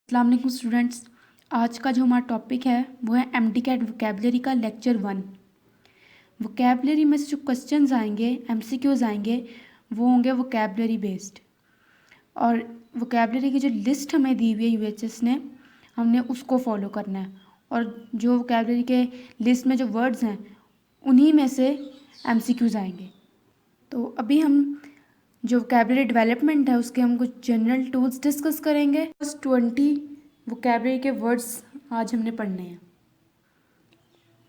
अस्सलाम वालेकुम स्टूडेंट्स। आज का जो हमारा टॉपिक है वो है एमटीकैट वोकेबलरी का लेक्चर 1। वोकेबलरी में से जो क्वेश्चंस आएंगे, एमसीक्यूज आएंगे, वो होंगे वोकेबलरी बेस्ड। और वोकेबलरी की जो लिस्ट हमें दी हुई है यूएचएस ने, हमने उसको फॉलो करना है। और जो वोकेबलरी के लिस्ट में जो वर्ड्स हैं उन्हीं में से एमसीक्यूज आएंगे। तो अभी हम जो वोकेबलरी डेवलपमेंट है उसके हम कुछ जनरल टूल्स डिस्कस करेंगे। बस 20 वोकेबलरी के वर्ड्स आज हमने पढ़ने हैं।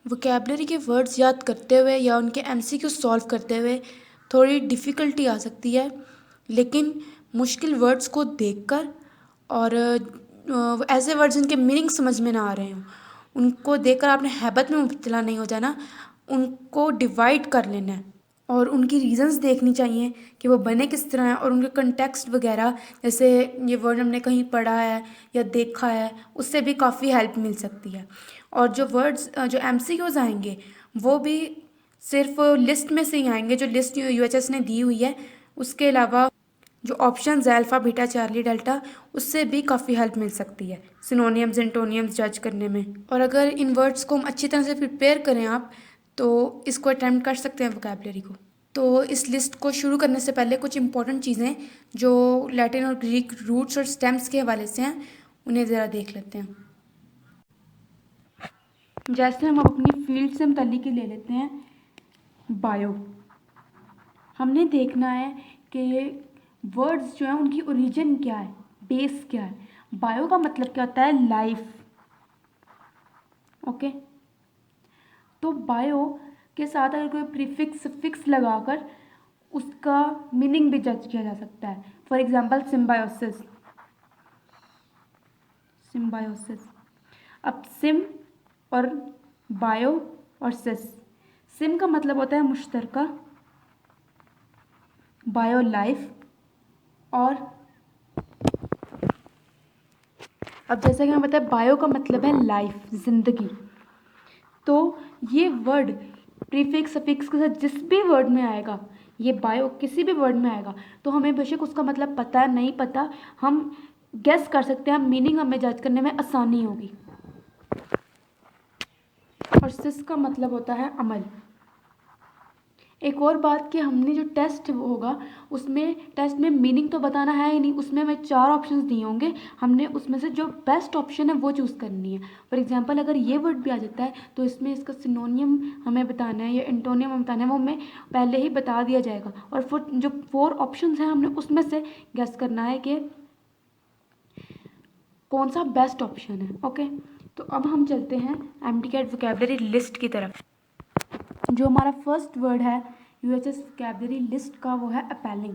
वोकेबलरी के वर्ड्स याद करते हुए या उनके एमसीक्यू सॉल्व करते हुए थोड़ी डिफ़िकल्टी आ सकती है, लेकिन मुश्किल वर्ड्स को देखकर और ऐसे वर्ड्स जिनके मीनिंग समझ में ना आ रहे हों उनको देखकर आपने हैबत में मुब्तला नहीं हो जाना, उनको डिवाइड कर लेना है और उनकी रीज़न्स देखनी चाहिए कि वो बने किस तरह हैं और उनके कंटेक्स्ट वगैरह, जैसे ये वर्ड हमने कहीं पढ़ा है या देखा है, उससे भी काफ़ी हेल्प मिल सकती है। और जो वर्ड्स जो एमसीक्यूज आएंगे वो भी सिर्फ लिस्ट में से ही आएंगे जो लिस्ट यूएचएस ने दी हुई है। उसके अलावा जो ऑप्शंस है अल्फ़ा बीटा चार्ली डेल्टा, उससे भी काफ़ी हेल्प मिल सकती है सिनोनियम्स एंटोनियम्स जज करने में। और अगर इन वर्ड्स को हम अच्छी तरह से प्रिपेयर करें आप, तो इसको अटेम्प्ट कर सकते हैं वोकेबलरी को। तो इस लिस्ट को शुरू करने से पहले कुछ इंपॉर्टेंट चीज़ें जो लैटिन और ग्रीक रूट्स और स्टेम्स के हवाले से हैं उन्हें ज़रा देख लेते हैं। जैसे हम अपनी फील्ड से मुतल्लिक ले लेते हैं बायो। हमने देखना है कि वर्ड्स जो हैं उनकी ओरिजिन क्या है, बेस क्या है। बायो का मतलब क्या होता है? लाइफ। ओके, तो बायो के साथ अगर कोई प्रीफिक्स सफिक्स लगाकर उसका मीनिंग भी जज किया जा सकता है। For example symbiosis. सिम्बायोसिस, अब सिम और बायो और सिस। सिम का मतलब होता है मुश्तरका, बायो लाइफ, और अब जैसा कि हमें पता है बायो का मतलब है लाइफ, जिंदगी। तो ये वर्ड प्रीफिक्स सफिक्स के साथ जिस भी वर्ड में आएगा, ये बायो किसी भी वर्ड में आएगा, तो हमें बेशक उसका मतलब पता नहीं पता, हम गेस कर सकते हैं, मीनिंग हमें जज करने में आसानी होगी। और सिस का मतलब होता है अमल। एक और बात कि हमने जो टेस्ट होगा उसमें टेस्ट में मीनिंग तो बताना है ही नहीं, उसमें हमें 4 ऑप्शंस दिए होंगे, हमने उसमें से जो बेस्ट ऑप्शन है वो चूज़ करनी है। फॉर एग्जांपल अगर ये वर्ड भी आ जाता है तो इसमें इसका सिनोनियम हमें बताना है या एंटोनियम हमें बताना है, वो हमें पहले ही बता दिया जाएगा। और फिर जो 4 ऑप्शंस हैं हमने उसमें से गेस करना है कि कौन सा बेस्ट ऑप्शन है। ओके, तो अब हम चलते हैं एमटीकैट वोकेबलरी लिस्ट की तरफ। जो हमारा फर्स्ट वर्ड है यूएचएस वोकेबलरी लिस्ट का वो है अपेलिंग।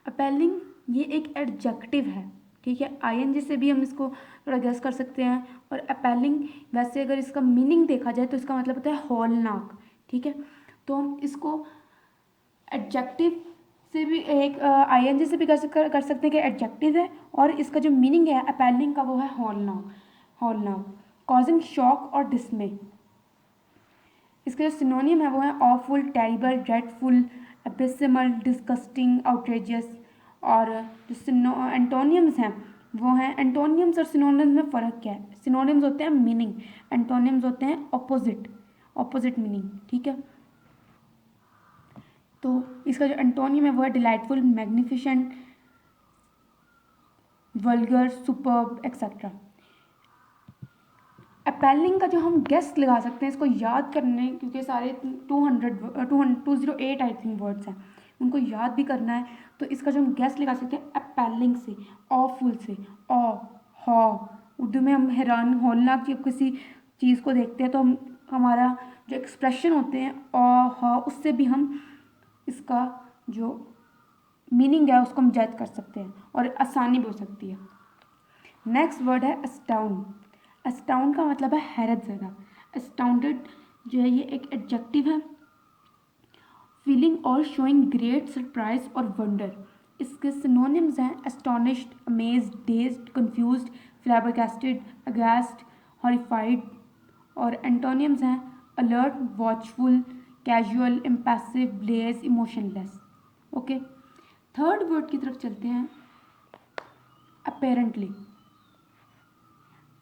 अपेलिंग ये एक एडजेक्टिव है, ठीक है। आईएनजी से भी हम इसको थोड़ा गेस कर सकते हैं। और अपेलिंग वैसे अगर इसका मीनिंग देखा जाए तो इसका मतलब होता है हौलनाक, ठीक है। तो हम इसको एडजेक्टिव से भी एक आईएनजी से भी कर सकते हैं कि एडजेक्टिव है, और इसका जो मीनिंग है अपेलिंग का वो है हौलनाक। हौलनाक, कॉजिंग शॉक और डिसमे। इसके जो सिनोनियम है वो है awful, terrible, dreadful, abysmal, disgusting, outrageous. और जो एंटोनियम्स हैं वो हैं, एंटोनियम्स और सिनोनियम्स में फ़र्क क्या है? सिनोनियम्स होते हैं मीनिंग, एंटोनियम्स होते हैं ऑपोजिट, ऑपोजिट मीनिंग, ठीक है। तो इसका जो एंटोनियम है वो है delightful, magnificent, vulgar, superb, etcetera. Appealing का जो हम गेस लगा सकते हैं इसको याद करने, क्योंकि सारे 208 आई थिंक वर्ड्स हैं, उनको याद भी करना है। तो इसका जो हम गेस लगा सकते हैं अपेलिंग से, ऑफुल से, ऑ हॉ। उर्दू में हम हैरान होलनाक जब किसी चीज़ को देखते हैं तो हम हमारा जो एक्सप्रेशन होते हैं ऑ हॉ, उससे भी हम इसका जो मीनिंग है उसको हम जज कर सकते हैं और आसानी भी हो सकती है। नेक्स्ट वर्ड है अस्टाउंड। अस्टाउंड का मतलब है हैरत ज़दा। अस्टाउंडेड जो है ये एक एडजेक्टिव है, फीलिंग और शोइंग ग्रेट सरप्राइज और वंडर। इसके सिनोनिम्स हैं astonished, amazed, dazed, confused, flabbergasted, aghast, horrified. और एंटोनियम्स हैं alert, watchful, casual, impassive, blase, emotionless. Okay, third word की तरफ चलते हैं अपेरेंटली।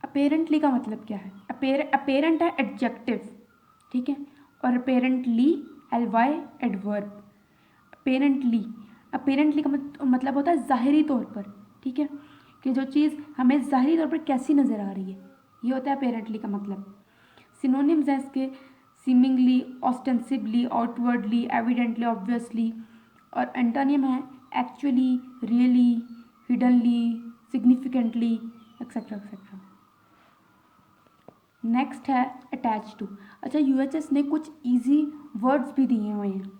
अपेरेंटली का मतलब क्या है? अपेरेंट है एडजेक्टिव, ठीक है, और अपेरेंटली ly एडवर्ब। अपेरेंटली का मतलब होता है ज़ाहिरी तौर पर, ठीक है, कि जो चीज़ हमें ज़ाहिरी तौर पर कैसी नज़र आ रही है, ये होता है अपेरेंटली का मतलब। सिनोनिम्स हैं इसके सीमिंगली, ऑस्टेंसिवली, आउटवर्डली, एविडेंटली, ऑब्वियसली, और एंटोनिम है actually, really, hiddenly, significantly, etcetera etcetera. Next है अटैच टू। अच्छा, यूएचएस ने कुछ इजी वर्ड्स भी दिए हुए हैं,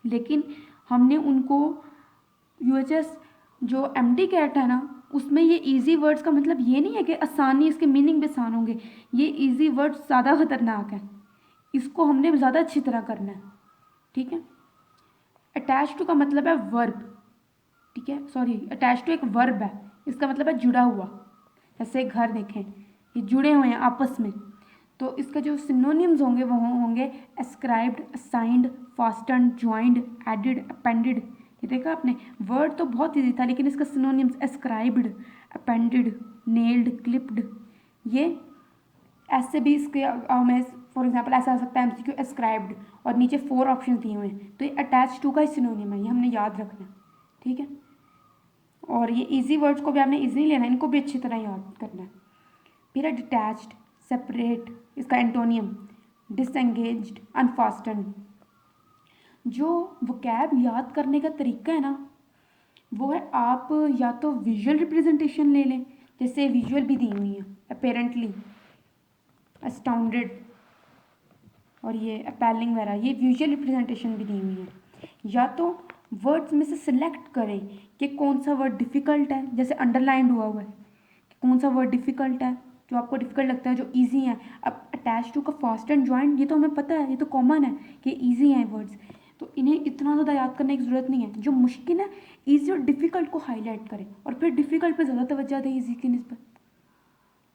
लेकिन हमने उनको यूएचएस जो एम्प्टी कैट है ना, उसमें ये इजी वर्ड्स का मतलब ये नहीं है कि आसानी, इसके मीनिंग भी आसान होंगे। ये इजी वर्ड्स ज़्यादा खतरनाक है, इसको हमने ज़्यादा अच्छी तरह करना है, ठीक है। अटैच टू का मतलब है वर्ब, ठीक है, सॉरी, अटैच टू एक वर्ब है, इसका मतलब है जुड़ा हुआ। जैसे घर देखें, ये जुड़े हुए हैं आपस में, तो इसका जो सिनोनिम्स होंगे वो होंगे ascribed, assigned, fasten, joined, added, appended. ये देखा आपने, वर्ड तो बहुत ईजी था, लेकिन इसका synonyms ascribed, appended, nailed, clipped, ये ऐसे भी इसके हमें फॉर एग्जांपल ऐसा आ सकता है एमसीक्यू एस्क्राइब्ड, और नीचे 4 ऑप्शन दिए हुए हैं, तो ये अटैच टू का ही सिनोनिम है, ये हमने याद रखना है, ठीक है। और ये इजी वर्ड्स को भी आपने इजी लेना है, इनको भी अच्छी तरह याद करना है। फिर है डिटैच्ड, सेपरेट, इसका एंटोनियम डिसएंगेज्ड, अनफास्टन। जो वोकैब याद करने का तरीका है ना, वो है आप या तो विजुअल रिप्रेजेंटेशन ले लें, जैसे विजुअल भी दी हुई है, अपेरेंटली, अस्टाउंडेड, और ये अपैलिंग वगैरह, ये विजुअल रिप्रेजेंटेशन भी दी हुई है। या तो वर्ड्स में से सिलेक्ट करें कि कौन सा वर्ड डिफ़िकल्ट है, जैसे अंडरलाइंड हुआ हुआ है कि कौन सा वर्ड डिफ़िकल्ट है, जो आपको डिफ़िकल्ट लगता है, जो इजी है। अब अटैच टू का फास्ट एंड ज्वाइंट, ये तो हमें पता है, ये तो कॉमन है कि इजी हैं वर्ड्स, तो इन्हें इतना ज़्यादा याद करने की ज़रूरत नहीं है। जो मुश्किल है, ईजी और डिफ़िकल्ट को हाईलाइट करें, और फिर डिफ़िकल्ट पे ज़्यादा तवज्जो दें ईजी की निस्बत,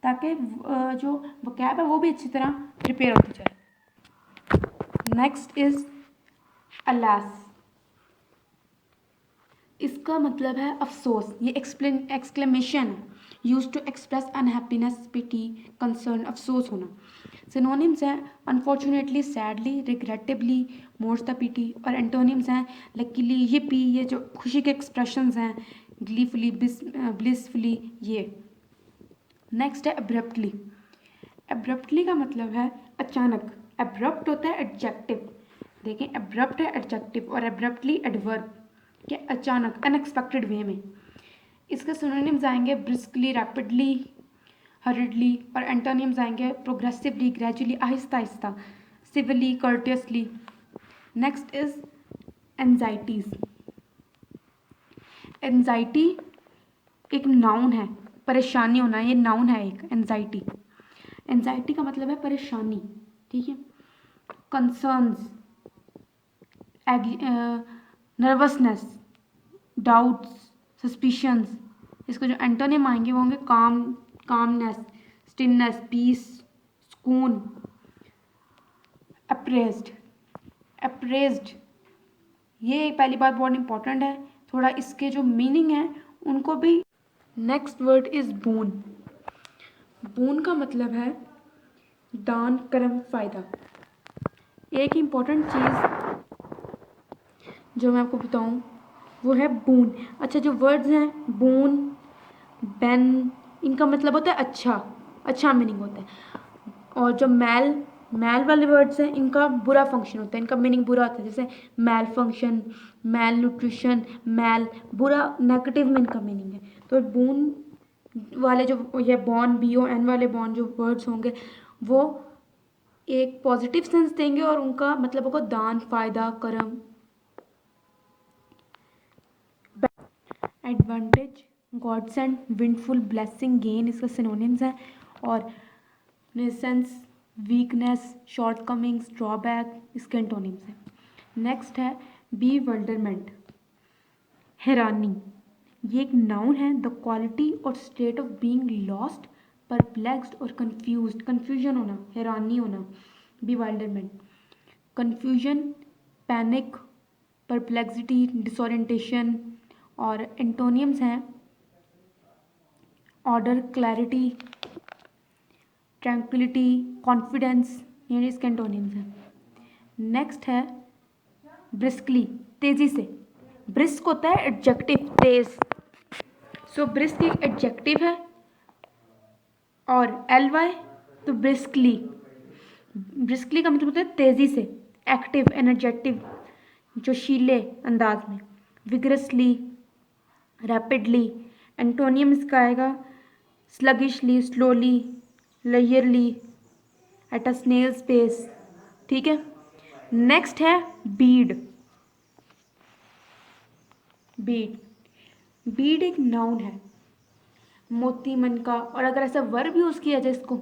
ताकि जो वोकैब है वो भी अच्छी तरह प्रिपेयर होती जाए। Next is alas. इसका मतलब है अफसोस, ये exclamation use to express unhappiness, pity, concern, अफसोस होना। सिनोनिम्स हैं unfortunately, sadly, regrettably, more's the pity, और एंटोनिम्स हैं लकीली, ये ये जो खुशी के एक्सप्रेशंस हैं, ग्लीफुली, ब्लिसफुली, ये। नेक्स्ट है अब्रप्टली। अब्रप्टली का मतलब है अचानक, अब्रप्ट होता है एडजेक्टिव, देखें अब्रप्ट है एडजेक्टिव, और अब्रप्टली एडवर्ब, कि अचानक, अनएक्सपेक्टेड वे में। इसके सिनोनिम्स आएंगे ब्रिस्कली, रैपिडली, हरिडली, और एंटोनिम्स आएंगे प्रोग्रेसिवली, ग्रेजुअली, आहिस्ता आहिस्ता, civilly, courteously. Next is anxieties. Anxiety एक नाउन है, परेशानी होना, ये नाउन है एक एंजाइटी। एंजाइटी का मतलब है परेशानी, ठीक है, कंसर्न्स, नर्वसनेस, डाउट्स, सस्पिशंस। इसको जो एंटोनिम आएंगे वो होंगे कामनेस, स्टिलनेस, पीस, सुकून, अप्रेज्ड। ये पहली बात बहुत इंपॉर्टेंट है, थोड़ा इसके जो मीनिंग है उनको भी। नेक्स्ट वर्ड इज बून। बून का मतलब है दान, कर्म, फ़ायदा। एक इम्पॉर्टेंट चीज़ जो मैं आपको बताऊं वो है बून। अच्छा, जो वर्ड्स हैं बून, बेन, इनका मतलब होता है अच्छा मीनिंग होता है। और जो मैल वाले वर्ड्स हैं, इनका बुरा फंक्शन होता है, इनका मीनिंग बुरा होता है, जैसे मैल फंक्शन, मैल न्यूट्रिशन, मैल, बुरा, नेगेटिव में इनका मीनिंग है। तो बून वाले जो ये बॉन, BON वाले बॉन जो वर्ड्स होंगे वो एक पॉजिटिव सेंस देंगे, और उनका मतलब होगा दान, फायदा, कर्म। Advantage, godsend, windfall, blessing, gain, इसका सिनोनिम्स हैं। और nuisance, weakness, shortcomings, drawback, इसके एंटोनिम्स हैं। नेक्स्ट है बीवल्डरमेंट, हैरानी। ये एक नाउन है, द क्वालिटी और state of being lost, perplexed और कंफ्यूज्ड, कंफ्यूजन होना, हैरानी होना, bewilderment. Confusion, panic, perplexity, disorientation. और एंटोनियम्स हैं ऑर्डर, क्लैरिटी, ट्रैंक्विलिटी, कॉन्फिडेंस, ये इसके एंटोनिम्स हैं। नेक्स्ट है ब्रिस्कली, तेज़ी से। ब्रिस्क होता है एडजेक्टिव, तेज। सो ब्रिस्क एक एडजेक्टिव है और ly तो ब्रिस्कली। ब्रिस्कली का मतलब होता है तेज़ी से, एक्टिव, एनर्जेटिव, जोशीले अंदाज में। Vigorously, rapidly. एंटोनियम इसका आएगा स्लगिशली, स्लोली, लेयरली, एट अ स्नेल्स पेस। ठीक है। नेक्स्ट है बीड। बीड, बीड एक नाउन है, मोती, मन का। और अगर ऐसा वर्ब यूज़ किया जाए इसको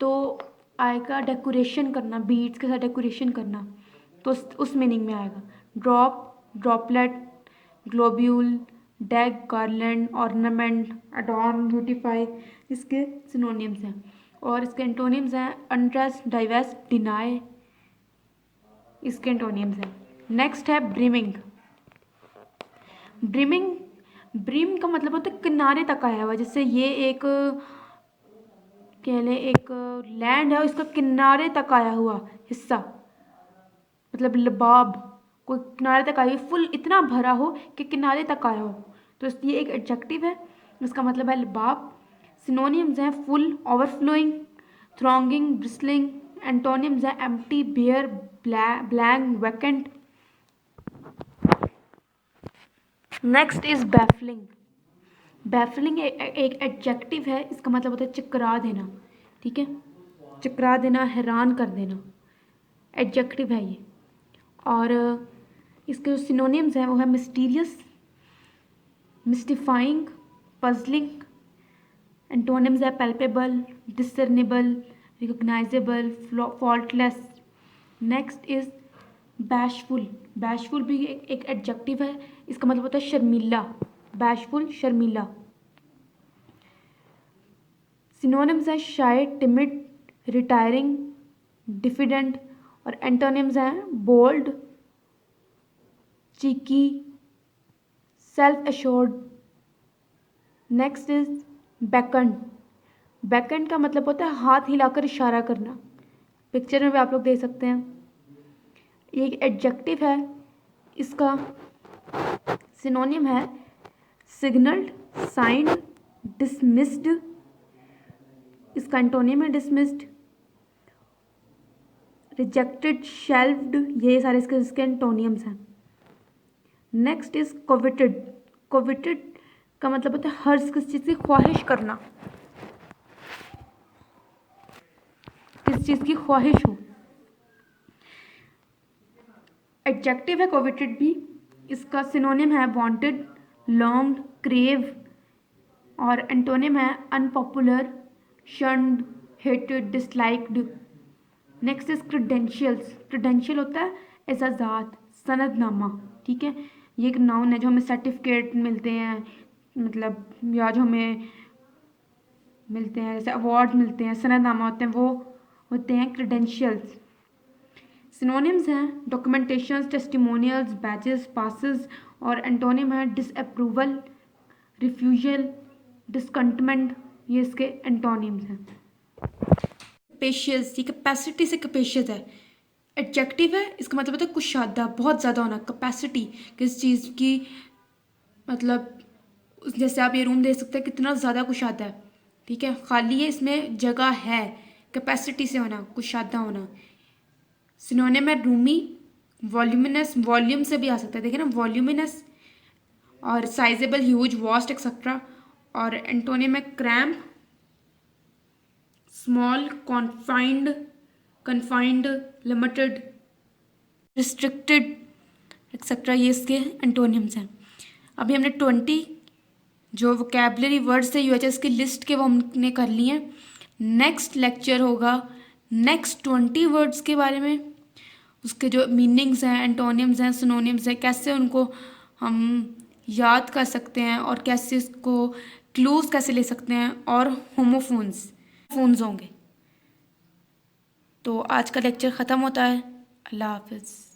तो आएगा डेकोरेशन करना, बीड्स के साथ डेकोरेशन करना, तो उस मीनिंग में आएगा। ड्रॉप, ड्रॉपलेट, ग्लोब्यूल, डेग, गार्लैंड, ऑर्नामेंट, अडॉर्न, ब्यूटीफाई इसके सिनोनिम्स हैं। और इसके एंटोनिम्स हैं अनड्रेस, डाइवेस्ट, डिनाई, इसके एंटोनिम्स हैं। नेक्स्ट है ब्रिमिंग। ब्रिमिंग, ब्रिम का मतलब होता है किनारे तक आया हुआ। जैसे ये एक कह लें एक लैंड है और इसका किनारे तक आया हुआ हिस्सा, मतलब लबाब, कोई किनारे तक आई, फुल इतना भरा हो कि किनारे तक आया हो, तो ये एक एडजेक्टिव है, इसका मतलब है लबाब। सिनोनिम्स हैं full, overflowing, thronging, bristling. Antonyms हैं empty, bare, blank, vacant. Next is baffling. Baffling एक एडजेक्टिव है, इसका मतलब होता है चकरा देना। ठीक है, चकरा देना, हैरान कर देना, एडजेक्टिव है ये। और इसके जो सिनोनिम्स हैं वो है मिस्टीरियस, मिस्टिफाइंग, पजलिंग। एंटोनिम्स है palpable, discernible, recognisable, faultless. Next is bashful. Bashful भी एक एडजेक्टिव है, इसका मतलब होता है शर्मीला, बैशफुल, शर्मीला। सिनोनिम्स है शाय, टिमिड, रिटायरिंग, डिफिडेंट। और एंटोनिम्स हैं bold, cheeky, self assured. Next is beckoned. Beckoned का मतलब होता है हाथ हिलाकर इशारा करना। पिक्चर में भी आप लोग देख सकते हैं, ये एक एडजेक्टिव है, इसका सिनोनिम है सिग्नल्ड, साइंड, डिसमिस्ड, इसका एंटोनिम है डिसमिस्ड, रिजेक्टेड, शेल्व्ड। ये सारे इसके एंटोनियम्स हैं। Next is coveted. कोविटेड का मतलब होता है हर किसी चीज़ की ख्वाहिश करना, किस चीज़ की ख्वाहिश हो। एडजेक्टिव है कोविटेड भी, इसका सिनोनिम है वांटेड, लॉन्ग्ड, क्रेव। और एंटोनिम है unpopular, shunned, hated, disliked. Next is credentials. Credential होता है एजाज़ात, सनदनामा। ठीक है, ये एक नाउन है जो हमें सर्टिफिकेट मिलते हैं, मतलब या जो हमें मिलते हैं, जैसे अवार्ड मिलते हैं, सनदनामा होते हैं, वो होते हैं क्रेडेंशियल्स। सिनोनिम्स हैं डॉक्यूमेंटेशंस, टेस्टिमोनियल्स, बैचेस, पासेस। और एंटोनिम है डिसअप्रूवल, रिफ्यूजल, डिस्कंटमेंट। ये इसके एंटोनिम्स हैं। कैपेशियस, ये कैपेसिटी से कैपेशियस है, एडजेक्टिव है, इसका मतलब होता है कुशादा, बहुत ज़्यादा होना। कैपेसिटी किस चीज़ की, मतलब जैसे आप ये रूम देख सकते हैं कितना ज़्यादा कुशादा है। ठीक है, खाली है, इसमें जगह है, कैपेसिटी से होना, कुशादा होना। सिनोनिम है रूमी, वॉल्यूमिनस, वॉल्यूम से भी आ सकता है, देखिए ना, वॉल्यूमिनस। और साइजेबल, ह्यूज, वास्ट एक्सेट्रा। और एंटोनिम है cramp, small, confined, limited, restricted etcetera. ये इसके एंटोनिम्स हैं। अभी हमने 20 जो वोकैबुलरी वर्ड्स थे यूएचएस की लिस्ट के, वो हमने कर लिए हैं। नेक्स्ट लेक्चर होगा नेक्स्ट 20 वर्ड्स के बारे में, उसके जो मीनिंग्स हैं, एंटोनिम्स हैं, सिनोनिम्स हैं, कैसे उनको हम याद कर सकते हैं और कैसे इसको क्लूज कैसे ले सकते हैं, और होमोफोन्स होंगे। तो आज का लेक्चर ख़त्म होता है। अल्लाह हाफिज़।